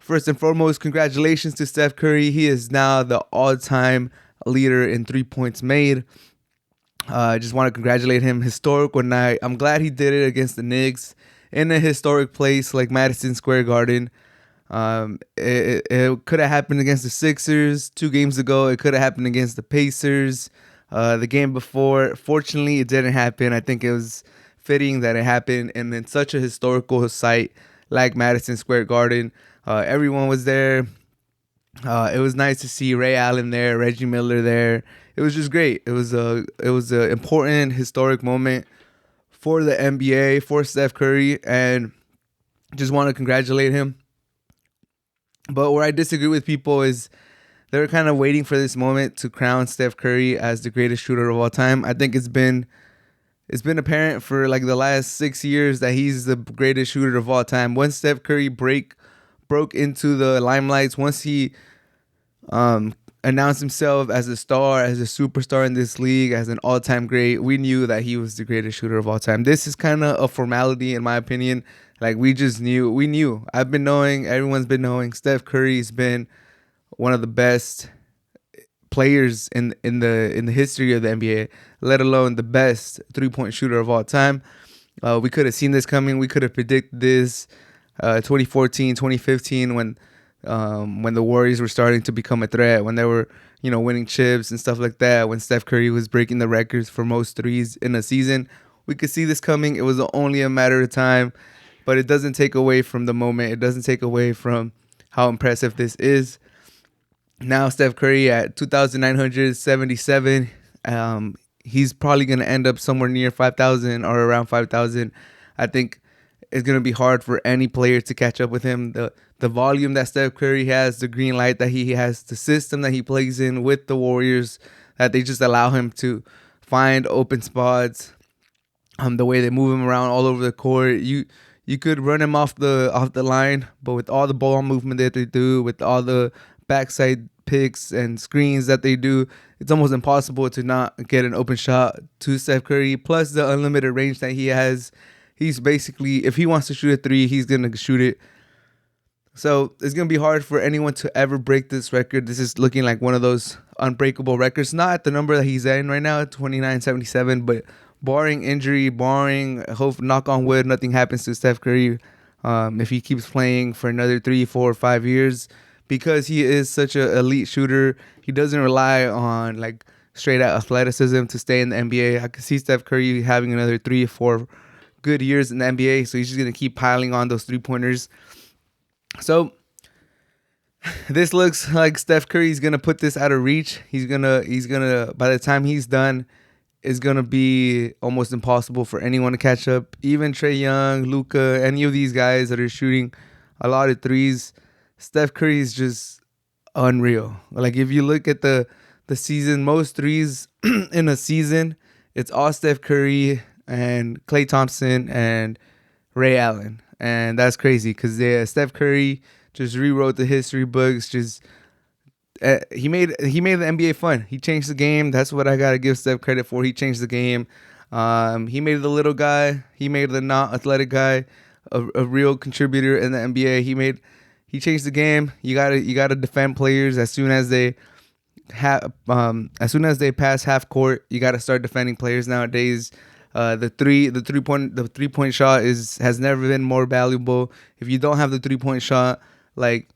First and foremost, congratulations to Steph Curry. He is now the all-time leader in 3 points made. I just want to congratulate him. Historical night. I'm glad he did it against the Knicks in a historic place like Madison Square Garden. It could have happened against the Sixers 2 games ago. It could have happened against the Pacers the game before. Fortunately, it didn't happen. I think it was fitting that it happened, and in such a historical site like Madison Square Garden. Everyone was there. It was nice to see Ray Allen there, Reggie Miller there. It was just great. It was a important historic moment for the NBA, for Steph Curry, and just want to congratulate him. But where I disagree with people is they're kind of waiting for this moment to crown Steph Curry as the greatest shooter of all time. I think it's been apparent for like the last 6 years that he's the greatest shooter of all time. Once Steph Curry broke into the limelight, once he announced himself as a star, as a superstar in this league, as an all-time great, we knew that he was the greatest shooter of all time. This is kind of a formality, in my opinion. Like we just knew, we knew. I've been knowing, everyone's been knowing. Steph Curry's been one of the best players in the history of the NBA, let alone the best 3 point shooter of all time. We could have seen this coming. We could have predicted this 2014, 2015 when the Warriors were starting to become a threat, when they were winning chips and stuff like that, when Steph Curry was breaking the records for most threes in a season. We could see this coming. It was only a matter of time, but it doesn't take away from the moment. It doesn't take away from how impressive this is. Now Steph Curry at 2,977. He's probably going to end up somewhere near 5,000 or around 5,000. I think it's going to be hard for any player to catch up with him. The volume that Steph Curry has, the green light that he has, the system that he plays in with the Warriors, that they just allow him to find open spots. The way they move him around all over the court, you could run him off the line, but with all the ball movement that they do, with all the backside picks and screens that they do, it's almost impossible to not get an open shot to Steph Curry. Plus the unlimited range that he has. He's basically, if he wants to shoot a three, he's going to shoot it. So it's going to be hard for anyone to ever break this record. This is looking like one of those unbreakable records. Not at the number that he's in right now, 2,977, but barring injury, hope, knock on wood, nothing happens to Steph Curry if he keeps playing for another 3, 4, 5 years. Because he is such an elite shooter, he doesn't rely on like straight out athleticism to stay in the NBA. I could see Steph Curry having another 3 or 4 good years in the NBA, so he's just gonna keep piling on those 3 pointers. So this looks like Steph Curry's gonna put this out of reach. He's gonna by the time he's done, it's gonna be almost impossible for anyone to catch up. Even Trae Young, Luka, any of these guys that are shooting a lot of threes, Steph Curry is just unreal. Like if you look at the season, most threes in a season, it's all Steph Curry and Klay Thompson and Ray Allen, and that's crazy because Steph Curry just rewrote the history books. Just he made the NBA fun. He changed the game. That's what I gotta give Steph credit for. He changed the game. He made the little guy. He made the not athletic guy a real contributor in the NBA. He changed the game. You gotta defend players as soon as they pass half court. You gotta start defending players nowadays. The three point shot has never been more valuable. If you don't have the 3 point shot, like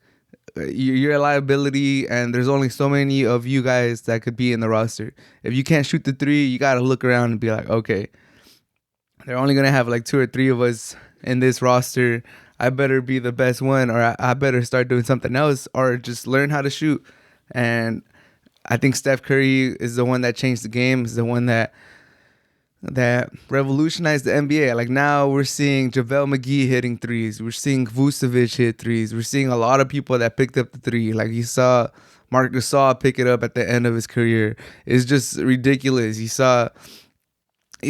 you're a liability, and there's only so many of you guys that could be in the roster. If you can't shoot the three, you gotta look around and be like, okay, they're only gonna have like 2 or 3 of us in this roster. I better be the best one, or I better start doing something else, or just learn how to shoot. And I think Steph Curry is the one that changed the game, is the one that revolutionized the NBA. Like now we're seeing JaVale McGee hitting threes. We're seeing Vucevic hit threes. We're seeing a lot of people that picked up the three. Like you saw Marc Gasol pick it up at the end of his career. It's just ridiculous. You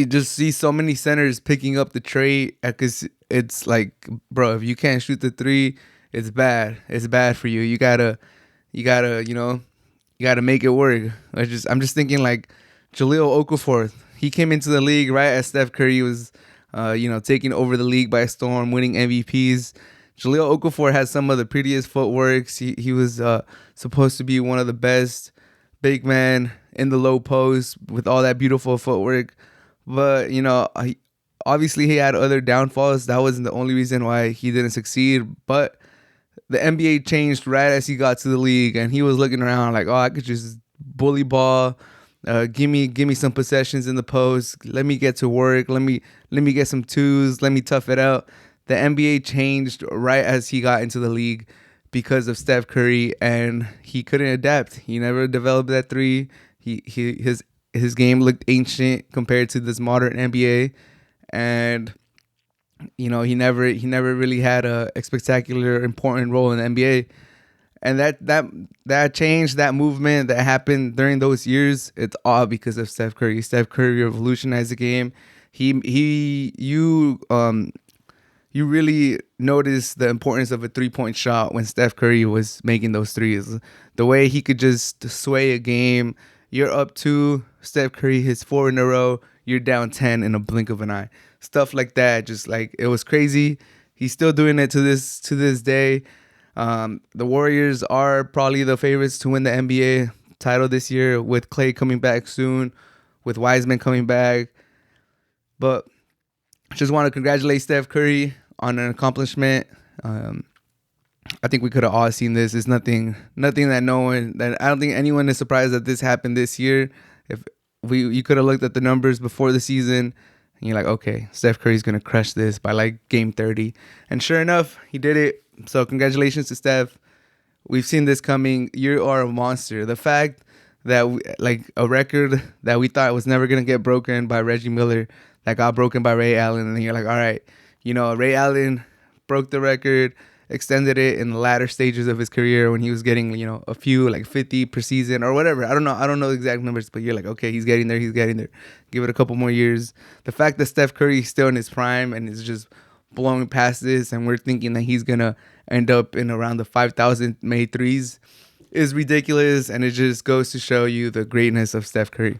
just see so many centers picking up the trade, because it's like, bro, if you can't shoot the three, it's bad. It's bad for you. You gotta make it work. I'm just thinking like Jahlil Okafor. He came into the league right as Steph Curry was, taking over the league by storm, winning MVPs. Jahlil Okafor has some of the prettiest footworks. He was supposed to be one of the best big men in the low post with all that beautiful footwork. But, obviously he had other downfalls. That wasn't the only reason why he didn't succeed. But the NBA changed right as he got to the league, and he was looking around like, oh, I could just bully ball. Give me some possessions in the post. Let me get to work. Let me get some twos. Let me tough it out. The NBA changed right as he got into the league because of Steph Curry, and he couldn't adapt. He never developed that three. His game looked ancient compared to this modern NBA, and he never really had a spectacular important role in the NBA. And that change, that movement that happened during those years, it's all because of Steph Curry. Steph Curry revolutionized the game. You really notice the importance of a 3-point shot when Steph Curry was making those threes. The way he could just sway a game. You're up 2, Steph Curry hits 4 in a row. You're down 10 in a blink of an eye. Stuff like that, just like it was crazy. He's still doing it to this day. The Warriors are probably the favorites to win the NBA title this year, with Clay coming back soon, with Wiseman coming back. But just want to congratulate Steph Curry on an accomplishment. I think we could have all seen this. It's nothing that I don't think anyone is surprised that this happened this year. If you could have looked at the numbers before the season, and you're like, okay, Steph Curry's gonna crush this by like game 30, and sure enough, he did it. So congratulations to Steph. We've seen this coming. You are a monster. The fact that like a record that we thought was never gonna get broken by Reggie Miller, that got broken by Ray Allen, and then you're like, all right, Ray Allen broke the record, extended it in the latter stages of his career when he was getting, a few like 50 per season or whatever. I don't know the exact numbers, but you're like, okay, he's getting there. Give it a couple more years. The fact that Steph Curry is still in his prime and is just blowing past this, and we're thinking that he's gonna end up in around the 5,000 made threes is ridiculous, and it just goes to show you the greatness of Steph Curry.